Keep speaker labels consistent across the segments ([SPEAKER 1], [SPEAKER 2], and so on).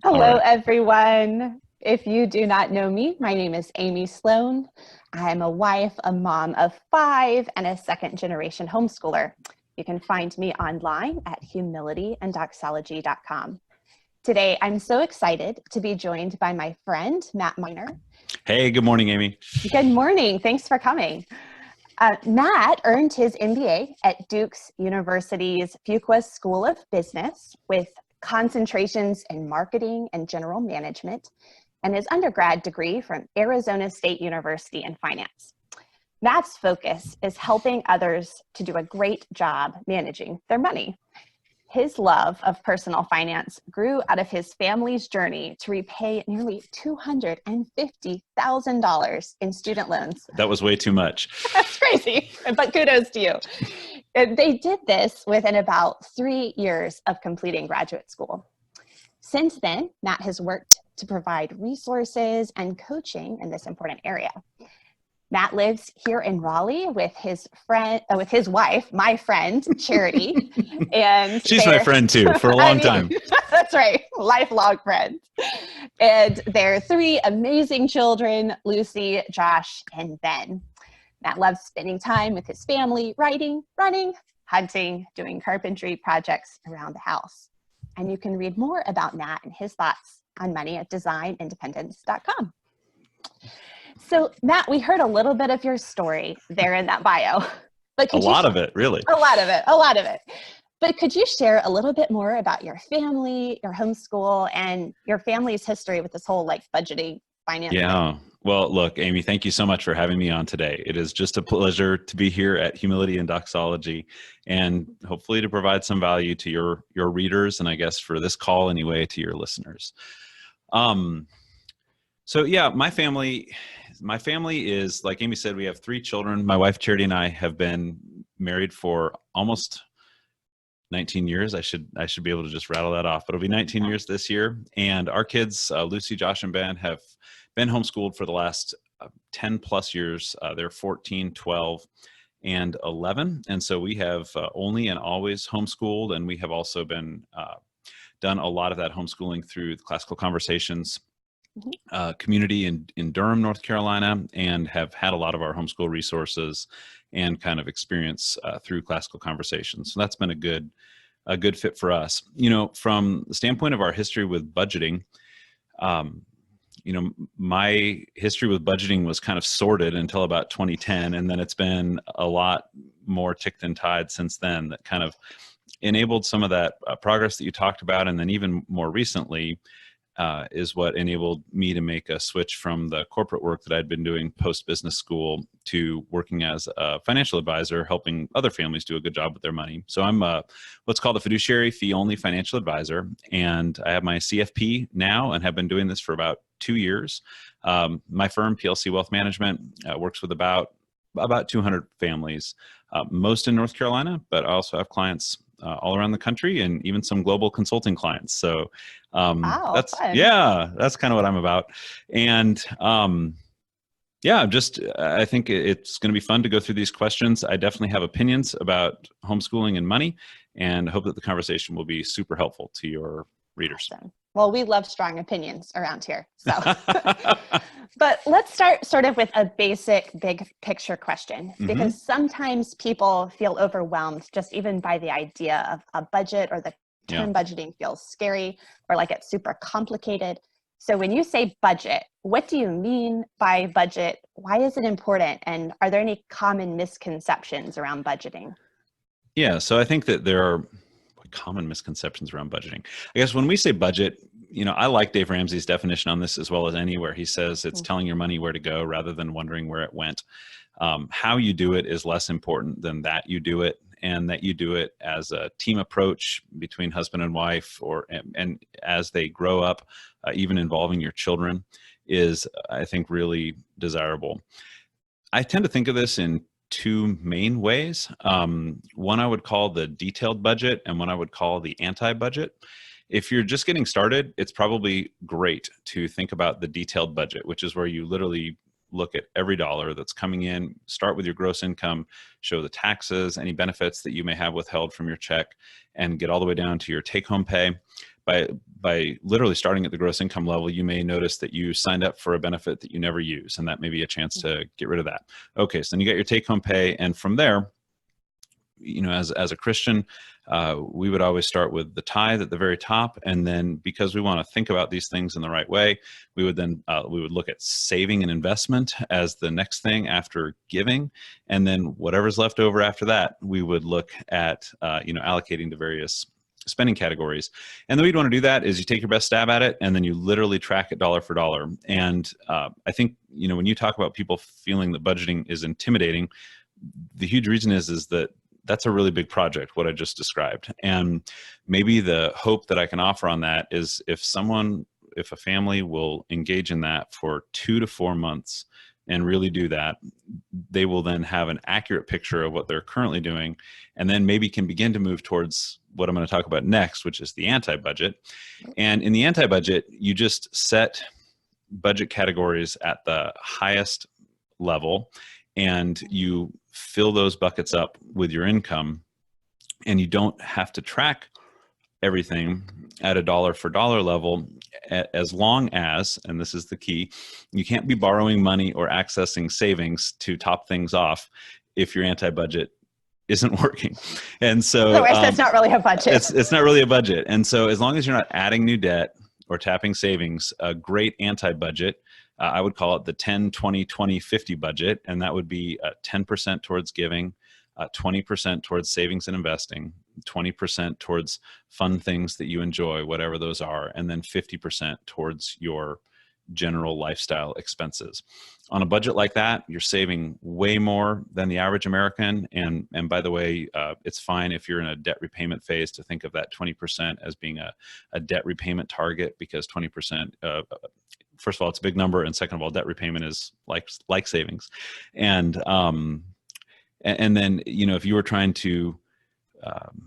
[SPEAKER 1] All
[SPEAKER 2] Hello,
[SPEAKER 1] right.
[SPEAKER 2] everyone. If you do not know me, my name is Amy Sloan. I'm a wife, a mom of 5, and a second-generation homeschooler. You can find me online at humilityanddoxology.com. Today, I'm so excited to be joined by my friend, Matt Miner.
[SPEAKER 1] Hey, good morning, Amy.
[SPEAKER 2] Good morning. Thanks for coming. Matt earned his MBA at Duke's University's Fuqua School of Business with concentrations in marketing and general management, and his undergrad degree from Arizona State University in finance. Matt's focus is helping others to do a great job managing their money. His love of personal finance grew out of his family's journey to repay nearly $250,000 in student loans.
[SPEAKER 1] That was way too much.
[SPEAKER 2] That's crazy, but kudos to you. They did this within about 3 years of completing graduate school. Since then, Matt has worked to provide resources and coaching in this important area. Matt lives here in Raleigh with his wife, my friend, Charity. And
[SPEAKER 1] She's my friend too, for a long time.
[SPEAKER 2] That's right, lifelong friends. And their 3 amazing children, Lucy, Josh, and Ben. Matt loves spending time with his family, writing, running, hunting, doing carpentry projects around the house. And you can read more about Matt and his thoughts on money at designindependence.com. So, Matt, we heard a little bit of your story there in that bio. But
[SPEAKER 1] A lot of it, really.
[SPEAKER 2] A lot of it. But could you share a little bit more about your family, your homeschool, and your family's history with this whole budgeting, finance thing?
[SPEAKER 1] Well, look, Amy, thank you so much for having me on today. It is just a pleasure to be here at Humility and Doxology, and hopefully to provide some value to your readers, and I guess for this call anyway, to your listeners. So yeah, my family is, like Amy said, we have 3 children. My wife Charity and I have been married for almost 19 years. I should be able to just rattle that off, but it'll be 19 years this year. And our kids, Lucy, Josh, and Ben, have been homeschooled for the last 10 plus years. They're 14, 12, and 11. And so we have only and always homeschooled. And we have also been done a lot of that homeschooling through the Classical Conversations community in Durham, North Carolina, and have had a lot of our homeschool resources and kind of experience through Classical Conversations. So that's been a good fit for us. From the standpoint of our history with budgeting, my history with budgeting was kind of sorted until about 2010, and then it's been a lot more ticked and tied since then that kind of enabled some of that progress that you talked about, and then even more recently is what enabled me to make a switch from the corporate work that I'd been doing post-business school to working as a financial advisor, helping other families do a good job with their money. So I'm what's called a fiduciary fee-only financial advisor, and I have my CFP now and have been doing this for about 2 years. My firm, PLC Wealth Management, works with about 200 families, most in North Carolina, but I also have clients all around the country and even some global consulting clients. So that's
[SPEAKER 2] fun.
[SPEAKER 1] That's kind of what I'm about. And I think it's going to be fun to go through these questions. I definitely have opinions about homeschooling and money, and hope that the conversation will be super helpful to your readers.
[SPEAKER 2] Awesome. Well, we love strong opinions around here. So, but let's start sort of with a basic big picture question, because sometimes people feel overwhelmed just even by the idea of a budget, or the term budgeting feels scary or like it's super complicated. So when you say budget, what do you mean by budget? Why is it important? And are there any common misconceptions around budgeting?
[SPEAKER 1] Yeah, so I think that there are common misconceptions around budgeting. I guess when we say budget, I like Dave Ramsey's definition on this as well as anywhere. He says it's telling your money where to go rather than wondering where it went. How you do it is less important than that you do it, and that you do it as a team approach between husband and wife, and as they grow up, even involving your children, is, I think, really desirable. I tend to think of this in 2 main ways. One I would call the detailed budget, and one I would call the anti-budget. If you're just getting started, it's probably great to think about the detailed budget, which is where you literally look at every dollar that's coming in, start with your gross income, show the taxes, any benefits that you may have withheld from your check, and get all the way down to your take-home pay. By by literally starting at the gross income level, you may notice that you signed up for a benefit that you never use, and that may be a chance to get rid of that. Okay, so then you got your take-home pay, and from there, as a Christian, we would always start with the tithe at the very top, and then because we want to think about these things in the right way, we would look at saving and investment as the next thing after giving, and then whatever's left over after that, we would look at allocating to various spending categories. And the way you'd want to do that is you take your best stab at it, and then you literally track it dollar for dollar. And I think when you talk about people feeling that budgeting is intimidating, the huge reason is that that's a really big project, what I just described. And maybe the hope that I can offer on that is if a family will engage in that for 2 to 4 months and really do that, they will then have an accurate picture of what they're currently doing, and then maybe can begin to move towards what I'm going to talk about next, which is the anti-budget. And in the anti-budget, you just set budget categories at the highest level, and you fill those buckets up with your income, and you don't have to track everything at a dollar for dollar level, as long as, and this is the key, you can't be borrowing money or accessing savings to top things off if your anti-budget isn't working. And so
[SPEAKER 2] otherwise, that's not really a budget.
[SPEAKER 1] It's not really a budget. And so as long as you're not adding new debt or tapping savings, a great anti-budget, I would call it the 10, 20, 20, 50 budget. And that would be 10% towards giving, 20% towards savings and investing, 20% towards fun things that you enjoy, whatever those are, and then 50% towards your general lifestyle expenses. On a budget like that, you're saving way more than the average American. And by the way, it's fine if you're in a debt repayment phase to think of that 20% as being a debt repayment target, because 20%, first of all, it's a big number, and second of all, debt repayment is like savings. And then, if you were trying to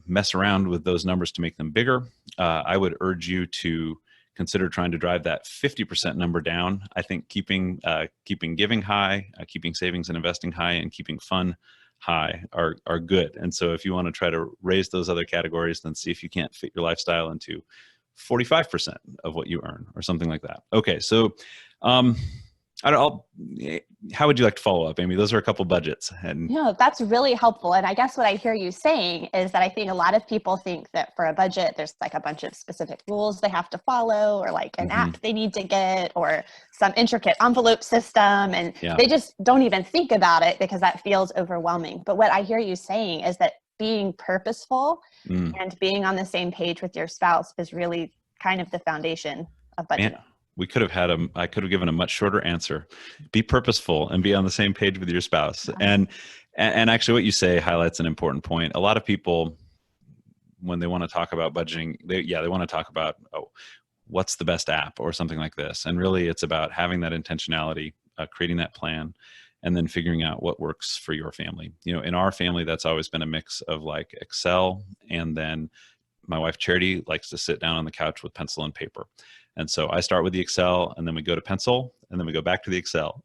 [SPEAKER 1] mess around with those numbers to make them bigger, I would urge you to consider trying to drive that 50% number down. I think keeping giving high, keeping savings and investing high, and keeping fun high are good. And so if you want to try to raise those other categories, then see if you can't fit your lifestyle into 45% of what you earn or something like that. Okay, so how would you like to follow up, Amy? Those are a couple budgets. And
[SPEAKER 2] no, that's really helpful. And I guess what I hear you saying is that I think a lot of people think that for a budget, there's like a bunch of specific rules they have to follow, or like an app they need to get, or some intricate envelope system. And they just don't even think about it because that feels overwhelming. But what I hear you saying is that being purposeful and being on the same page with your spouse is really kind of the foundation of budgeting.
[SPEAKER 1] Man, I could have given a much shorter answer. Be purposeful and be on the same page with your spouse. And actually what you say highlights an important point. A lot of people, when they want to talk about budgeting, they want to talk about, what's the best app or something like this. And really it's about having that intentionality, creating that plan, and then figuring out what works for your family. In our family, that's always been a mix of like Excel, and then my wife Charity likes to sit down on the couch with pencil and paper. And so I start with the Excel, and then we go to pencil, and then we go back to the Excel.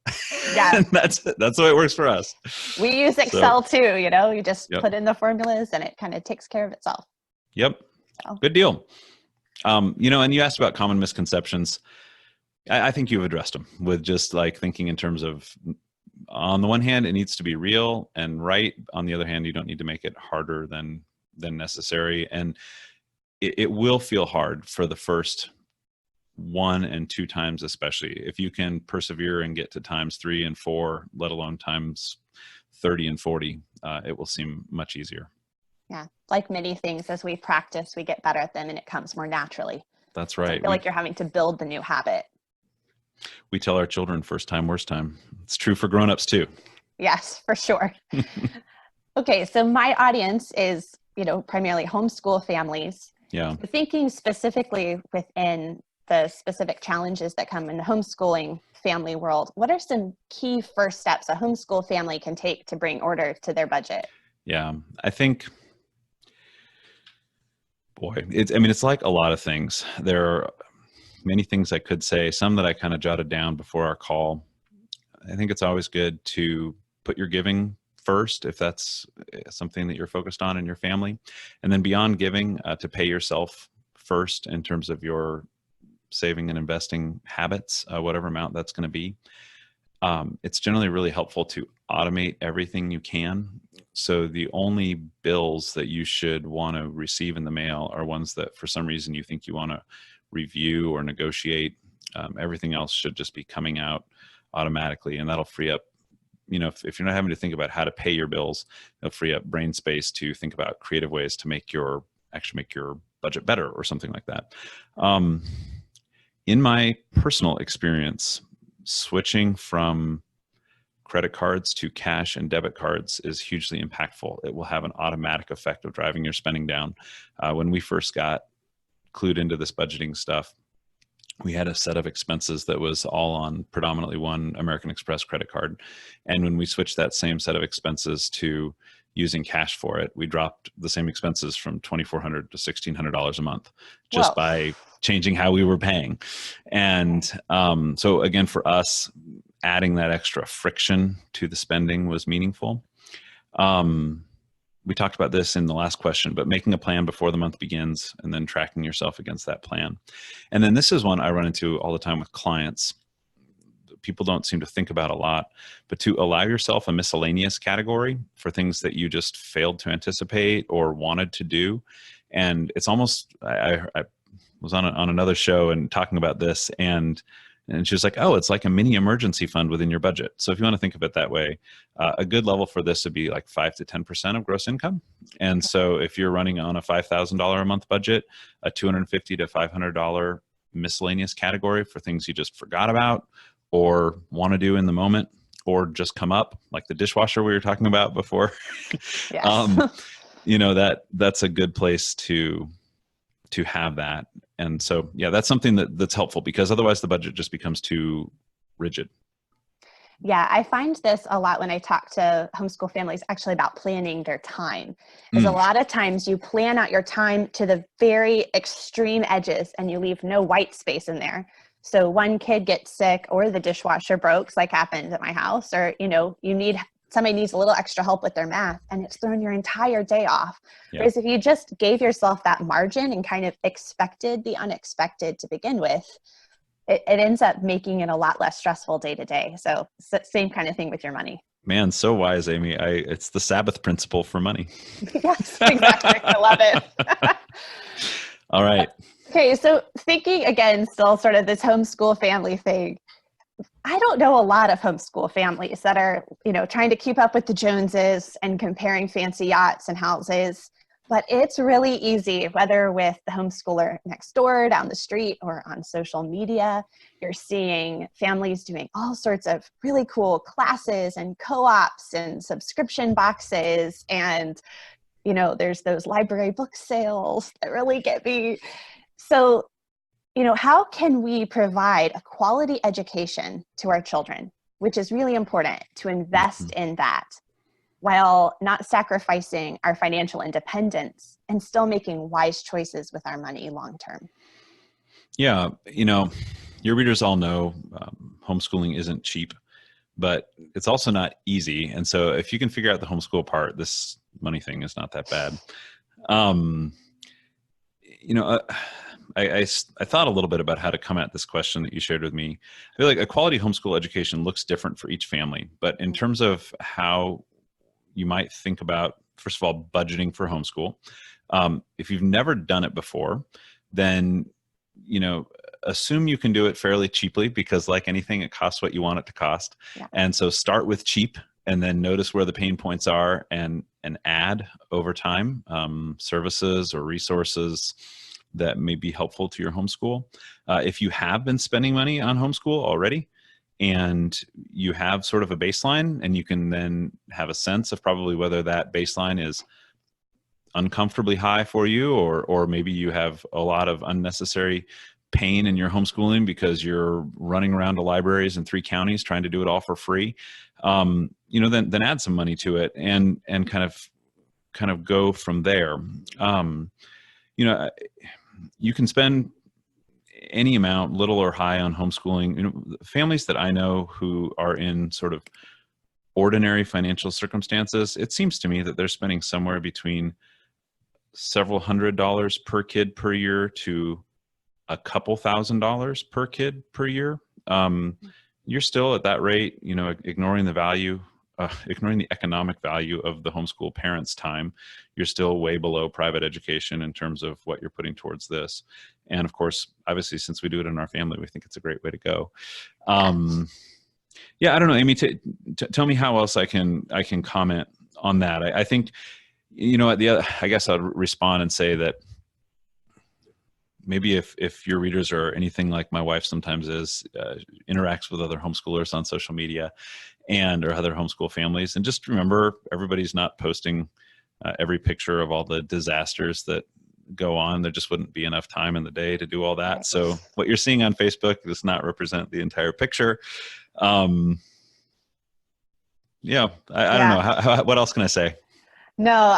[SPEAKER 2] Yeah.
[SPEAKER 1] that's the way it works for us.
[SPEAKER 2] We use Excel too, you just put in the formulas and it kind of takes care of itself.
[SPEAKER 1] Yep. So. Good deal. And you asked about common misconceptions. I think you've addressed them with just like thinking in terms of, on the one hand, it needs to be real and right. On the other hand, you don't need to make it harder than necessary. And it will feel hard for the first 1 and 2 times, especially if you can persevere and get to times 3 and 4, let alone times 30 and 40, it will seem much easier.
[SPEAKER 2] Yeah. Like many things, as we practice, we get better at them and it comes more naturally.
[SPEAKER 1] That's right.
[SPEAKER 2] So I feel like you're having to build the new habit.
[SPEAKER 1] We tell our children first time, worst time. It's true for grownups too.
[SPEAKER 2] Yes, for sure. Okay. So my audience is, primarily homeschool families.
[SPEAKER 1] Yeah.
[SPEAKER 2] Thinking specifically within the specific challenges that come in the homeschooling family world, what are some key first steps a homeschool family can take to bring order to their budget?
[SPEAKER 1] Yeah, I think, it's like a lot of things. There are many things I could say, some that I kind of jotted down before our call. I think it's always good to put your giving first, if that's something that you're focused on in your family. And then beyond giving, to pay yourself first in terms of your saving and investing habits, whatever amount that's going to be. It's generally really helpful to automate everything you can. So the only bills that you should want to receive in the mail are ones that for some reason you think you want to review or negotiate. Everything else should just be coming out automatically, and that'll free up, if you're not having to think about how to pay your bills, it'll free up brain space to think about creative ways to make your budget better or something like that. In my personal experience, switching from credit cards to cash and debit cards is hugely impactful. It will have an automatic effect of driving your spending down. When we first got clued into this budgeting stuff, we had a set of expenses that was all on predominantly one American Express credit card. And when we switched that same set of expenses to using cash for it, we dropped the same expenses from $2,400 to $1,600 a month just by changing how we were paying. And so again, for us, adding that extra friction to the spending was meaningful. We talked about this in the last question, but making a plan before the month begins and then tracking yourself against that plan. And then this is one I run into all the time with clients. People don't seem to think about a lot, but to allow yourself a miscellaneous category for things that you just failed to anticipate or wanted to do. And it's almost, I was on another show and talking about this, and she was like, oh, it's like a mini emergency fund within your budget. So if you want to think of it that way, a good level for this would be like 5 to 10% of gross income. And so if you're running on a $5,000 a month budget, a $250 to $500 miscellaneous category for things you just forgot about or want to do in the moment, or just come up, like the dishwasher we were talking about before.
[SPEAKER 2] Yes.
[SPEAKER 1] That's a good place to have that. And so, yeah, that's something that's helpful, because otherwise the budget just becomes too rigid.
[SPEAKER 2] Yeah, I find this a lot when I talk to homeschool families actually about planning their time. Because a lot of times you plan out your time to the very extreme edges and you leave no white space in there. So one kid gets sick or the dishwasher breaks, like happened at my house, or, somebody needs a little extra help with their math, and it's thrown your entire day off. Yeah. Whereas if you just gave yourself that margin and kind of expected the unexpected to begin with, it ends up making it a lot less stressful day to day. So same kind of thing with your money.
[SPEAKER 1] Man, so wise, Amy. It's the Sabbath principle for money.
[SPEAKER 2] Yes, exactly. I love it.
[SPEAKER 1] All right.
[SPEAKER 2] Okay, so thinking again, still sort of this homeschool family thing. I don't know a lot of homeschool families that are, trying to keep up with the Joneses and comparing fancy yachts and houses, but it's really easy, whether with the homeschooler next door, down the street, or on social media. You're seeing families doing all sorts of really cool classes and co-ops and subscription boxes. And, there's those library book sales that really get me. So, how can we provide a quality education to our children, which is really important to invest in that while not sacrificing our financial independence and still making wise choices with our money long-term?
[SPEAKER 1] Yeah. Your readers all know homeschooling isn't cheap, but it's also not easy. And so if you can figure out the homeschool part, this money thing is not that bad. I thought a little bit about how to come at this question that you shared with me. I feel like a quality homeschool education looks different for each family, but in terms of how you might think about, first of all, budgeting for homeschool, if you've never done it before, then, assume you can do it fairly cheaply, because like anything, it costs what you want it to cost. Yeah. And so start with cheap, and then notice where the pain points are and add over time services or resources that may be helpful to your homeschool. If you have been spending money on homeschool already and you have sort of a baseline, and you can then have a sense of probably whether that baseline is uncomfortably high for you, or maybe you have a lot of unnecessary pain in your homeschooling because you're running around to libraries in 3 counties trying to do it all for free, then add some money to it and kind of go from there. You can spend any amount, little or high, on homeschooling. Families that I know who are in sort of ordinary financial circumstances, it seems to me that they're spending somewhere between several $100s per kid per year to a couple $1,000s per kid per year. You're still at that rate, ignoring the value, ignoring the economic value of the homeschool parents' time. You're still way below private education in terms of what you're putting towards this. And of course, obviously, since we do it in our family, we think it's a great way to go. Yeah, I don't know, Amy, tell me how else I can comment on that. I think, I guess I'll respond and say that maybe if your readers are anything like my wife sometimes is, interacts with other homeschoolers on social media or other homeschool families, and just remember, everybody's not posting every picture of all the disasters that go on. There just wouldn't be enough time in the day to do all that. So what you're seeing on Facebook does not represent the entire picture. I don't know. What else can I say?
[SPEAKER 2] No,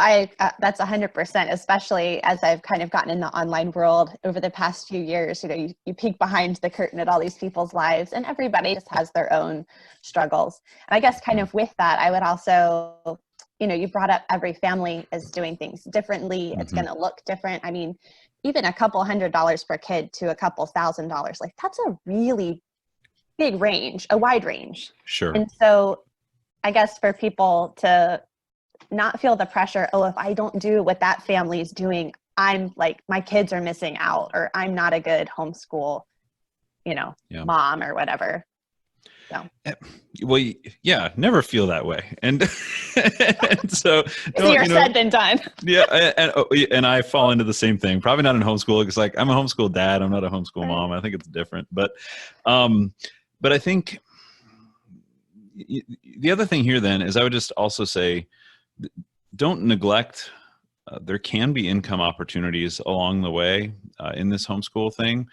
[SPEAKER 2] that's 100%, especially as I've kind of gotten in the online world over the past few years. You peek behind the curtain at all these people's lives, and everybody just has their own struggles. And I guess kind of with that, I would also, you brought up every family is doing things differently. It's going to look different. I mean, even a couple $100s per kid to a couple $1,000, like that's a really big range, a wide range.
[SPEAKER 1] Sure.
[SPEAKER 2] And so I guess for people to not feel the pressure, if I don't do what that family is doing, I'm like, my kids are missing out, or I'm not a good homeschool, mom or whatever. So.
[SPEAKER 1] Well, yeah, never feel that way. And so
[SPEAKER 2] easier said than done.
[SPEAKER 1] Yeah. And I fall into the same thing, probably not in homeschool. It's like, I'm a homeschool dad. I'm not a homeschool mom. I think it's different, but I think the other thing here then is I would just also say, don't neglect, there can be income opportunities along the way in this homeschool thing.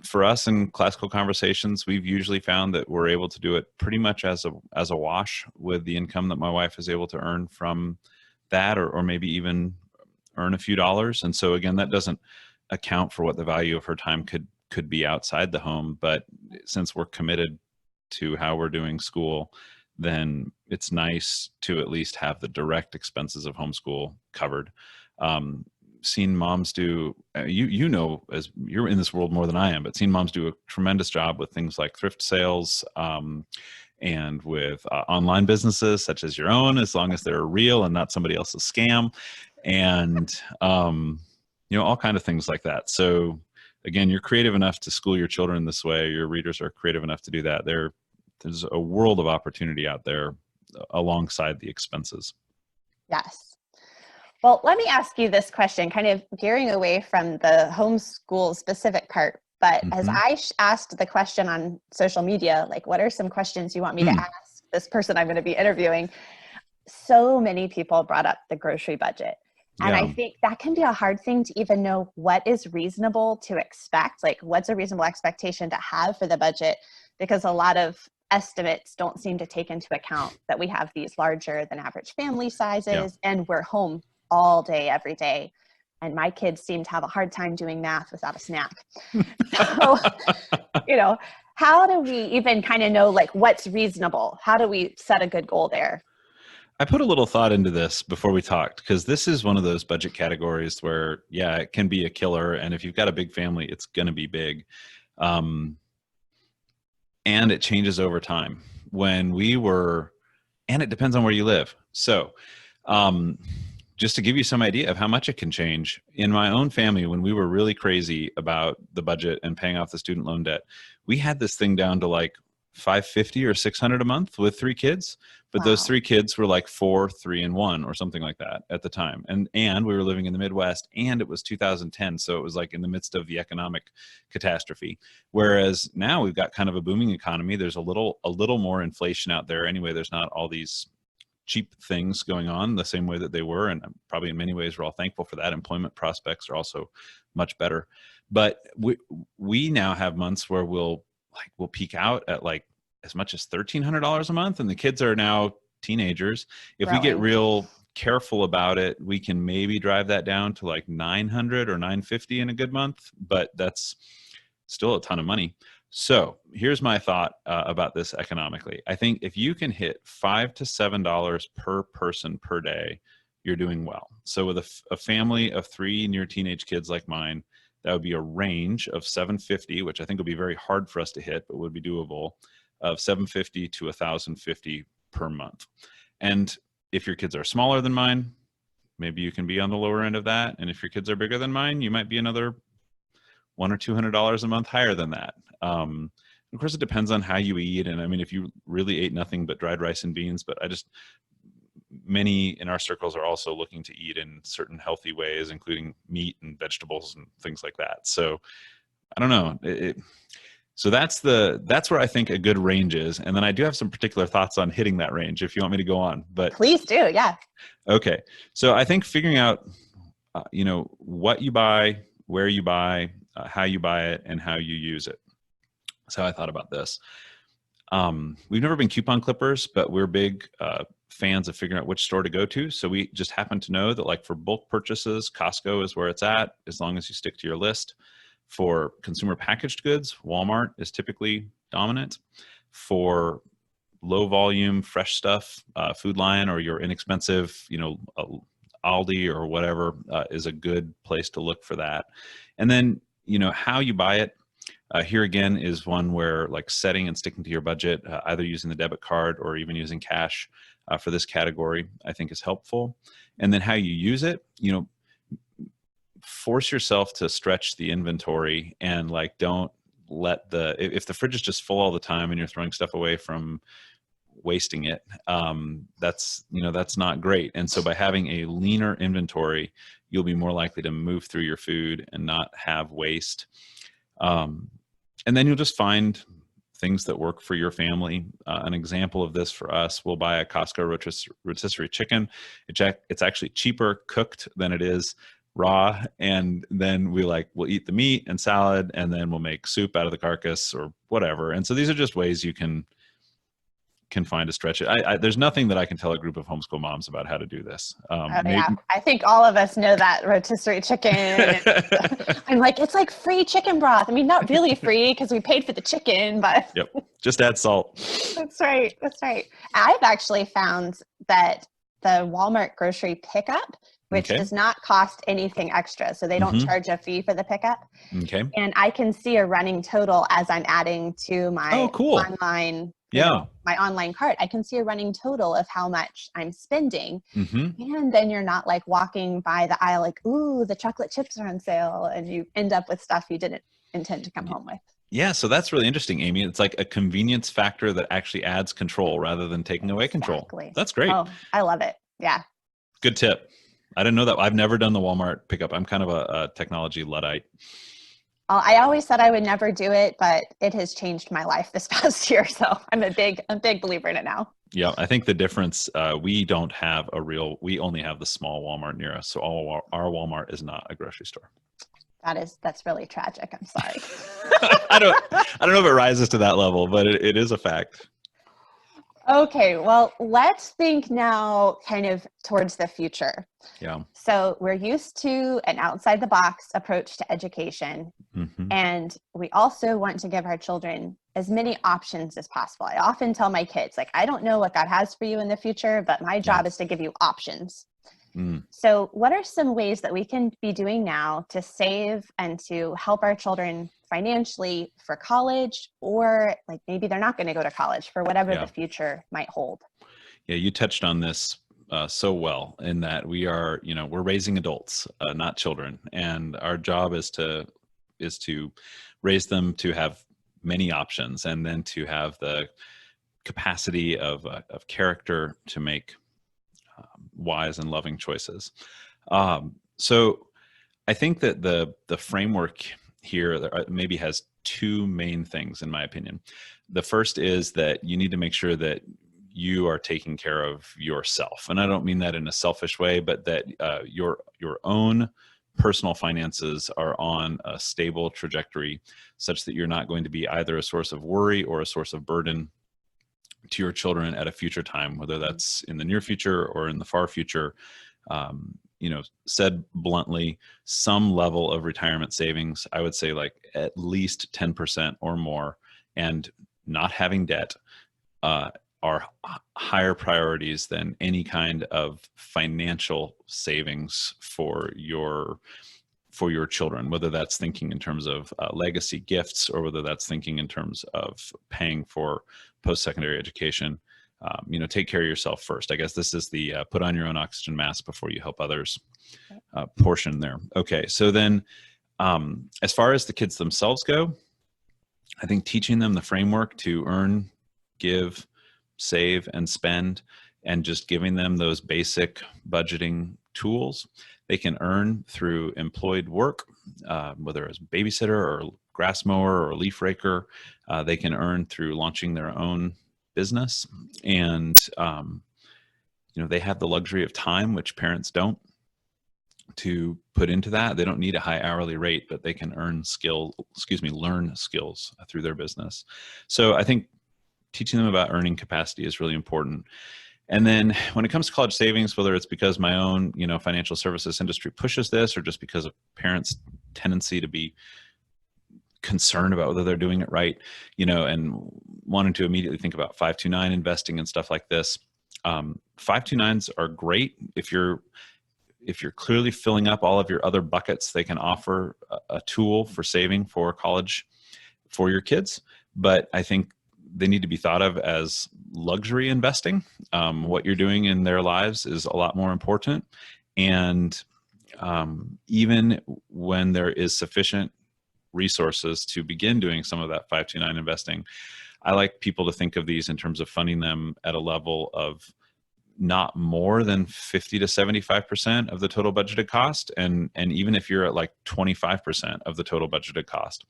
[SPEAKER 1] For us in Classical Conversations, we've usually found that we're able to do it pretty much as a wash with the income that my wife is able to earn from that, or maybe even earn a few dollars. And so again, that doesn't account for what the value of her time could be outside the home. But since we're committed to how we're doing school, then it's nice to at least have the direct expenses of homeschool covered. Seen moms do, as you're in this world more than I am, but seen moms do a tremendous job with things like thrift sales and with online businesses such as your own, as long as they're real and not somebody else's scam, and all kind of things like that. So again, you're creative enough to school your children this way. Your readers are creative enough to do that. There's a world of opportunity out there alongside the expenses.
[SPEAKER 2] Yes. Well, let me ask you this question, kind of gearing away from the homeschool specific part. But as I asked the question on social media, like, what are some questions you want me to ask this person I'm going to be interviewing? So many people brought up the grocery budget. And I think that can be a hard thing to even know what is reasonable to expect. Like, what's a reasonable expectation to have for the budget? Because a lot of estimates don't seem to take into account that we have these larger than average family sizes and we're home all day, every day. And my kids seem to have a hard time doing math without a snack. So, how do we even kind of know like what's reasonable? How do we set a good goal there?
[SPEAKER 1] I put a little thought into this before we talked, because this is one of those budget categories where, it can be a killer. And if you've got a big family, it's going to be big. And it changes over time. And it depends on where you live. So, just to give you some idea of how much it can change, in my own family, when we were really crazy about the budget and paying off the student loan debt, we had this thing down to like $550 or $600 a month with 3 kids. But those 3 kids were like 4, 3, and 1 or something like that at the time. And we were living in the Midwest, and it was 2010. So it was like in the midst of the economic catastrophe. Whereas now we've got kind of a booming economy. There's a little more inflation out there. Anyway, there's not all these cheap things going on the same way that they were. And probably in many ways, we're all thankful for that. Employment prospects are also much better. But we now have months where we'll peak out at like as much as $1,300 a month. And the kids are now teenagers. If we get real careful about it, we can maybe drive that down to like $900 or $950 in a good month, but that's still a ton of money. So here's my thought about this economically. I think if you can hit $5 to $7 per person per day you're doing well. So with a family of 3 near teenage kids like mine, that would be a range of 750, which I think would be very hard for us to hit, but would be doable, of 750 to 1,050 per month. And if your kids are smaller than mine, maybe you can be on the lower end of that. And if your kids are bigger than mine, you might be another $100 or $200 a month higher than that. Of course, it depends on how you eat. And I mean, if you really ate nothing but dried rice and beans, but many in our circles are also looking to eat in certain healthy ways, including meat and vegetables and things like that. So I don't know. So that's where I think a good range is. And then I do have some particular thoughts on hitting that range if you want me to go on. But
[SPEAKER 2] please do. Yeah.
[SPEAKER 1] Okay. So I think figuring out, what you buy, where you buy, how you buy it, and how you use it. So I thought about this. We've never been coupon clippers, but we're big fans of figuring out which store to go to. So we just happen to know that, like, for bulk purchases, Costco is where it's at, as long as you stick to your list. For consumer packaged goods, Walmart is typically dominant. For low volume, fresh stuff, Food Lion or your inexpensive, Aldi or whatever is a good place to look for that. And then, how you buy it. Here again is one where, like, setting and sticking to your budget, either using the debit card or even using cash for this category, I think is helpful. And then how you use it, force yourself to stretch the inventory and, like, don't let if the fridge is just full all the time and you're throwing stuff away from wasting it, that's not great. And so by having a leaner inventory, you'll be more likely to move through your food and not have waste. And then you'll just find things that work for your family. An example of this for us, we'll buy a Costco rotisserie chicken. It's actually cheaper cooked than it is raw. And then we'll eat the meat and salad, and then we'll make soup out of the carcass or whatever. And so these are just ways you can find to stretch it. There's nothing that I can tell a group of homeschool moms about how to do this.
[SPEAKER 2] Yeah, I think all of us know that rotisserie chicken. I'm like, it's like free chicken broth. I mean, not really free because we paid for the chicken, but
[SPEAKER 1] yep, just add salt.
[SPEAKER 2] That's right. I've actually found that the Walmart grocery pickup, which does not cost anything extra, so they don't charge a fee for the pickup. Okay. And I can see a running total as I'm adding to my online. My online cart. I can see a running total of how much I'm spending. And then you're not, like, walking by the aisle like, ooh, the chocolate chips are on sale, and you end up with stuff you didn't intend to come home with. Yeah, so that's really interesting, Amy. It's like a convenience factor that actually adds control rather than taking away control. That's great. Oh, I love it. Yeah. Good tip. I didn't know that. I've never done the Walmart pickup. I'm kind of a technology Luddite. I always said I would never do it, but it has changed my life this past year. So I'm a big believer in it now. Yeah, I think the difference, we only have the small Walmart near us. So our Walmart is not a grocery store. That's really tragic. I'm sorry. I don't know if it rises to that level, but it is a fact. Okay, well, let's think now kind of towards the future. Yeah. So we're used to an outside the box approach to education. And we also want to give our children as many options as possible. I often tell my kids, like, I don't know what God has for you in the future, but my job is to give you options. So what are some ways that we can be doing now to save and to help our children financially for college, or, like, maybe they're not going to go to college, for whatever the future might hold? Yeah, you touched on this so well, in that we're raising adults, not children. And our job is to raise them to have many options, and then to have the capacity of character to make wise and loving choices. So I think that the framework here maybe has two main things, in my opinion. The first is that you need to make sure that you are taking care of yourself. And I don't mean that in a selfish way, but that your own personal finances are on a stable trajectory, such that you're not going to be either a source of worry or a source of burden to your children at a future time, whether that's in the near future or in the far future. Said bluntly, some level of retirement savings, I would say, like, at least 10% or more, and not having debt,
[SPEAKER 1] are higher priorities than any kind of financial savings for your children, whether that's thinking in terms of legacy gifts or whether that's thinking in terms of paying for post-secondary education. Take care of yourself first. I guess this is the put on your own oxygen mask before you help others portion there. Okay, so then as far as the kids themselves go, I think teaching them the framework to earn, give, save, and spend, and just giving them those basic budgeting tools. They can earn through employed work, whether it's babysitter or grass mower or leaf raker. They can earn through launching their own business. And, they have the luxury of time, which parents don't, to put into that. They don't need a high hourly rate, but they can learn skills through their business. So I think teaching them about earning capacity is really important. And then when it comes to college savings, whether it's because my own, financial services industry pushes this, or just because of parents' tendency to be concerned about whether they're doing it right, and wanting to immediately think about 529 investing and stuff like this. 529s are great if you're clearly filling up all of your other buckets. They can offer a tool for saving for college for your kids, but I think they need to be thought of as luxury investing. What you're doing in their lives is a lot more important. And even when there is sufficient resources to begin doing some of that 529 investing, I like people to think of these in terms of funding them at a level of not more than 50 to 75% of the total budgeted cost. And even if you're at like 25% of the total budgeted cost,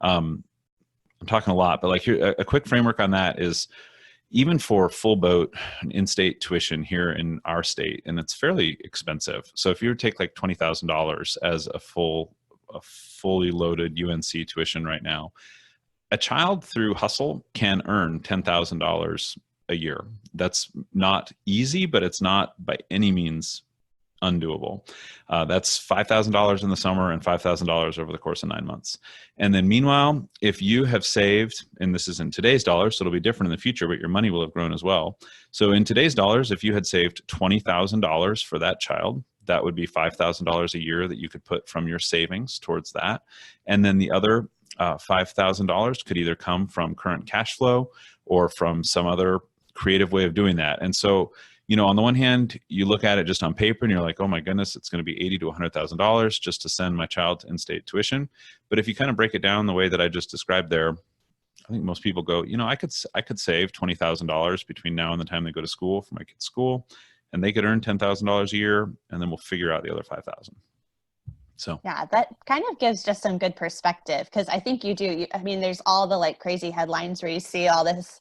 [SPEAKER 1] I'm talking a lot, but like here, a quick framework on that is even for full boat in-state tuition here in our state, and it's fairly expensive. So if you were to take like $20,000 as a fully loaded UNC tuition right now, a child through hustle can earn $10,000 a year. That's not easy, but it's not by any means undoable. That's $5,000 in the summer and $5,000 over the course of 9 months. And then meanwhile, if you have saved, and this is in today's dollars, so it'll be different in the future, but your money will have grown as well. So in today's dollars, if you had saved $20,000 for that child, that would be $5,000 a year that you could put from your savings towards that. And then the other $5,000 could either come from current cash flow or from some other creative way of doing that. And so, on the one hand, you look at it just on paper and you're like, oh my goodness, it's going to be $80,000 to $100,000 just to send my child to in-state tuition. But if you kind of break it down the way that I just described there, I think most people go, I could save $20,000 between now and the time they go to school for my kid's school, and they could earn $10,000 a year, and then we'll figure out the other $5,000. So
[SPEAKER 2] yeah, that kind of gives just some good perspective, because I think there's all the like crazy headlines where you see all this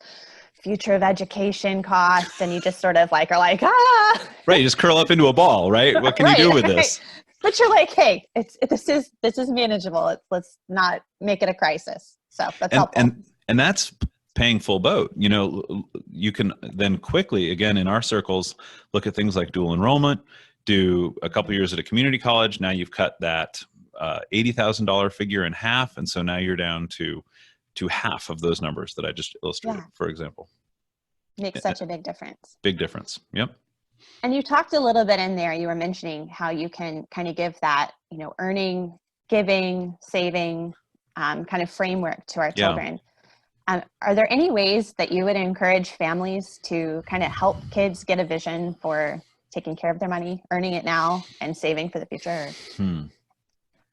[SPEAKER 2] future of education costs, and you just sort of like are like, ah,
[SPEAKER 1] right, you just curl up into a ball, right? What can you do with this?
[SPEAKER 2] But you're like, hey, this is manageable. Let's not make it a crisis. So that's helpful.
[SPEAKER 1] And that's paying full boat. You can then quickly, again, in our circles, look at things like dual enrollment, do a couple years at a community college. Now you've cut that $80,000 figure in half. And so now you're down to half of those numbers that I just illustrated, for example.
[SPEAKER 2] Makes such a big difference.
[SPEAKER 1] Big difference. Yep.
[SPEAKER 2] And you talked a little bit in there, you were mentioning how you can kind of give that, earning, giving, saving kind of framework to our children. Are there any ways that you would encourage families to kind of help kids get a vision for taking care of their money, earning it now, and saving for the future?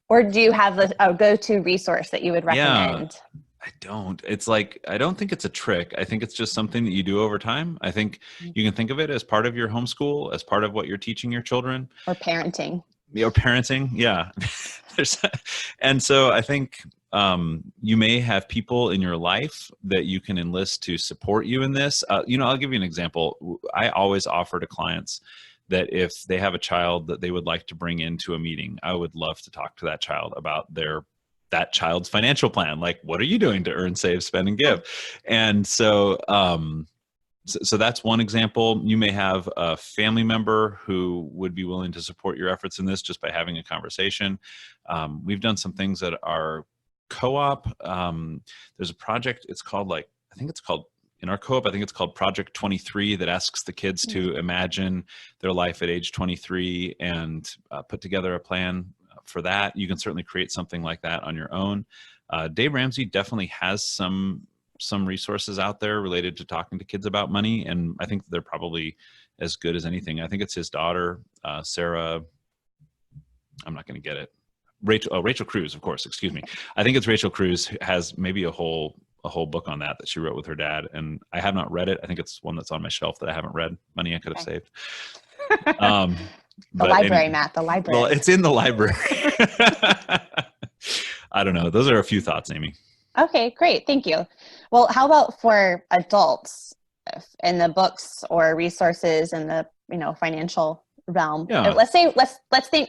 [SPEAKER 2] Or do you have a go-to resource that you would recommend?
[SPEAKER 1] I don't. It's like, I don't think it's a trick. I think it's just something that you do over time. I think you can think of it as part of your homeschool, as part of what you're teaching your children.
[SPEAKER 2] Or parenting.
[SPEAKER 1] Or parenting, yeah. And so I think you may have people in your life that you can enlist to support you in this. I'll give you an example. I always offer to clients that if they have a child that they would like to bring into a meeting, I would love to talk to that child about that child's financial plan. Like, what are you doing to earn, save, spend, and give? And so, so that's one example. You may have a family member who would be willing to support your efforts in this just by having a conversation. We've done some things that are co-op. There's a project, I think it's called in our co-op, I think it's called Project 23, that asks the kids to imagine their life at age 23 and put together a plan for that. You can certainly create something like that on your own. Dave Ramsey definitely has some resources out there related to talking to kids about money, and I think they're probably as good as anything. I think it's his daughter, Sarah. I'm not going to get it. Rachel Cruz, of course. Excuse me. I think it's Rachel Cruz, who has maybe a whole book on that she wrote with her dad, and I have not read it. I think it's one that's on my shelf that I haven't read. Money I could have saved.
[SPEAKER 2] The library, Matt. The library.
[SPEAKER 1] Well, it's in the library. I don't know. Those are a few thoughts, Amy.
[SPEAKER 2] Okay, great. Thank you. Well, how about for adults in the books or resources in the, financial realm?
[SPEAKER 1] Yeah.
[SPEAKER 2] Let's think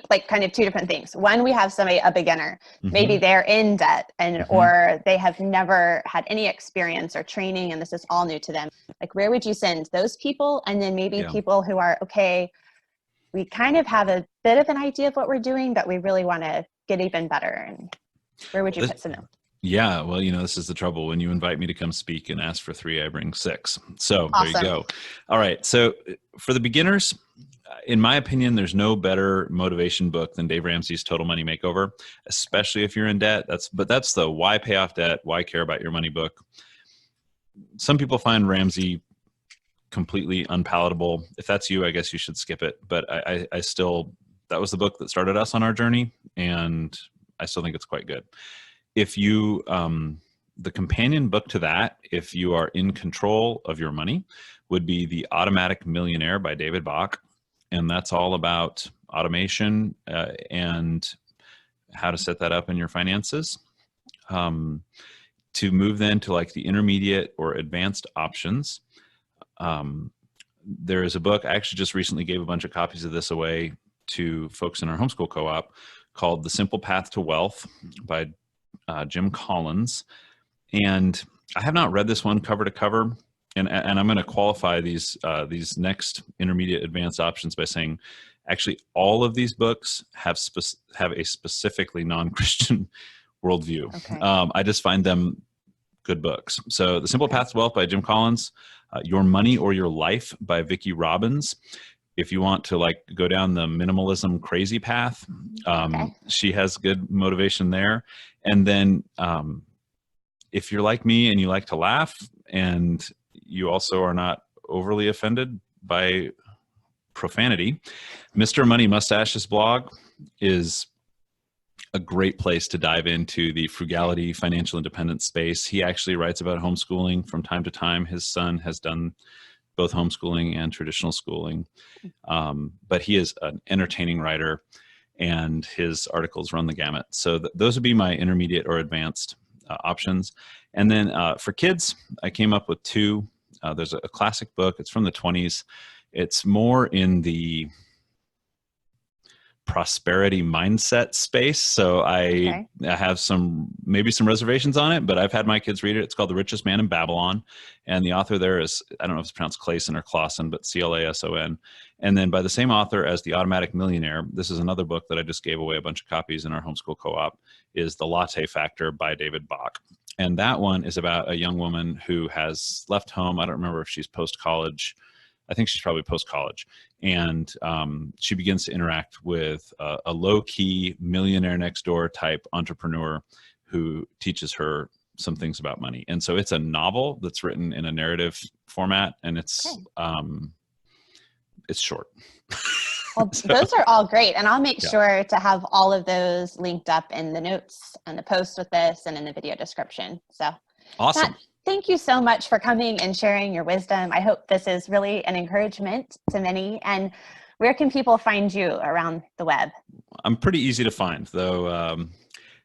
[SPEAKER 2] like kind of two different things. One, we have a beginner, maybe they're in debt or they have never had any experience or training and this is all new to them. Like, where would you send those people? And then maybe people who are, okay, we kind of have a bit of an idea of what we're doing, but we really want to get even better. And where would you put some?
[SPEAKER 1] Yeah, well, this is the trouble. When you invite me to come speak and ask for 3, I bring 6. So
[SPEAKER 2] awesome.
[SPEAKER 1] There you go. All right. So for the beginners, in my opinion, there's no better motivation book than Dave Ramsey's Total Money Makeover, especially if you're in debt. That's the why pay off debt, why care about your money book. Some people find Ramsey completely unpalatable. If that's you, I guess you should skip it. But I still, that was the book that started us on our journey, and I still think it's quite good. If you, the companion book to that, if you are in control of your money, would be The Automatic Millionaire by David Bach. And that's all about automation and how to set that up in your finances. To move then to like the intermediate or advanced options, there is a book, I actually just recently gave a bunch of copies of this away to folks in our homeschool co-op, called The Simple Path to Wealth by Jim Collins. And I have not read this one cover to cover. And I'm going to qualify these next intermediate advanced options by saying, actually, all of these books have a specifically non-Christian worldview.
[SPEAKER 2] Okay.
[SPEAKER 1] I just find them good books. So The Simple Path to Wealth by Jim Collins, Your Money or Your Life by Vicki Robbins. If you want to like go down the minimalism crazy path, she has good motivation there. And then if you're like me and you like to laugh and you also are not overly offended by profanity, Mr. Money Mustache's blog is a great place to dive into the frugality, financial independence space. He actually writes about homeschooling from time to time. His son has done both homeschooling and traditional schooling. But he is an entertaining writer and his articles run the gamut. So those would be my intermediate or advanced options. And then for kids, I came up with 2. There's a classic book. It's from the 20s. It's more in the prosperity mindset space. So I have maybe some reservations on it, but I've had my kids read it. It's called The Richest Man in Babylon. And the author there is, I don't know if it's pronounced Clayson or Clausen, but Clason. And then by the same author as The Automatic Millionaire, this is another book that I just gave away a bunch of copies in our homeschool co-op, is The Latte Factor by David Bach. And that one is about a young woman who has left home. I don't remember if she's post-college. I think she's probably post-college. And she begins to interact with a low-key millionaire next door type entrepreneur who teaches her some things about money. And so it's a novel that's written in a narrative format, and it's short.
[SPEAKER 2] Well, those are all great. And I'll make sure to have all of those linked up in the notes and the post with this and in the video description. So
[SPEAKER 1] awesome.
[SPEAKER 2] Matt, thank you so much for coming and sharing your wisdom. I hope this is really an encouragement to many. And where can people find you around the web?
[SPEAKER 1] I'm pretty easy to find, though.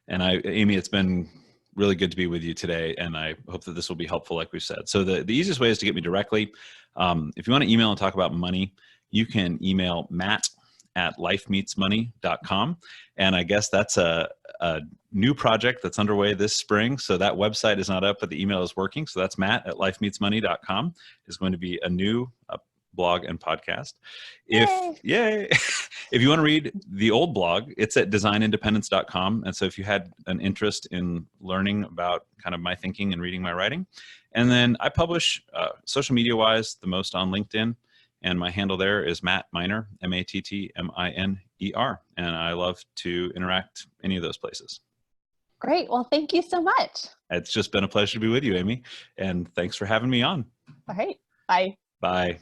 [SPEAKER 1] And Amy, it's been really good to be with you today. And I hope that this will be helpful, like we've said. So the easiest way is to get me directly. If you want to email and talk about money, you can email matt@lifemeetsmoney.com. And I guess that's a new project that's underway this spring. So that website is not up, but the email is working. So that's matt@lifemeetsmoney.com is going to be a new blog and podcast. Yay! If you want to read the old blog, it's at designindependence.com. And so if you had an interest in learning about kind of my thinking and reading my writing, and then I publish social media wise the most on LinkedIn, and my handle there is Matt Miner, Mattminer, and I love to interact any of those places.
[SPEAKER 2] Great. Well, thank you so much.
[SPEAKER 1] It's just been a pleasure to be with you, Amy, and thanks for having me on.
[SPEAKER 2] All right. Bye.
[SPEAKER 1] Bye.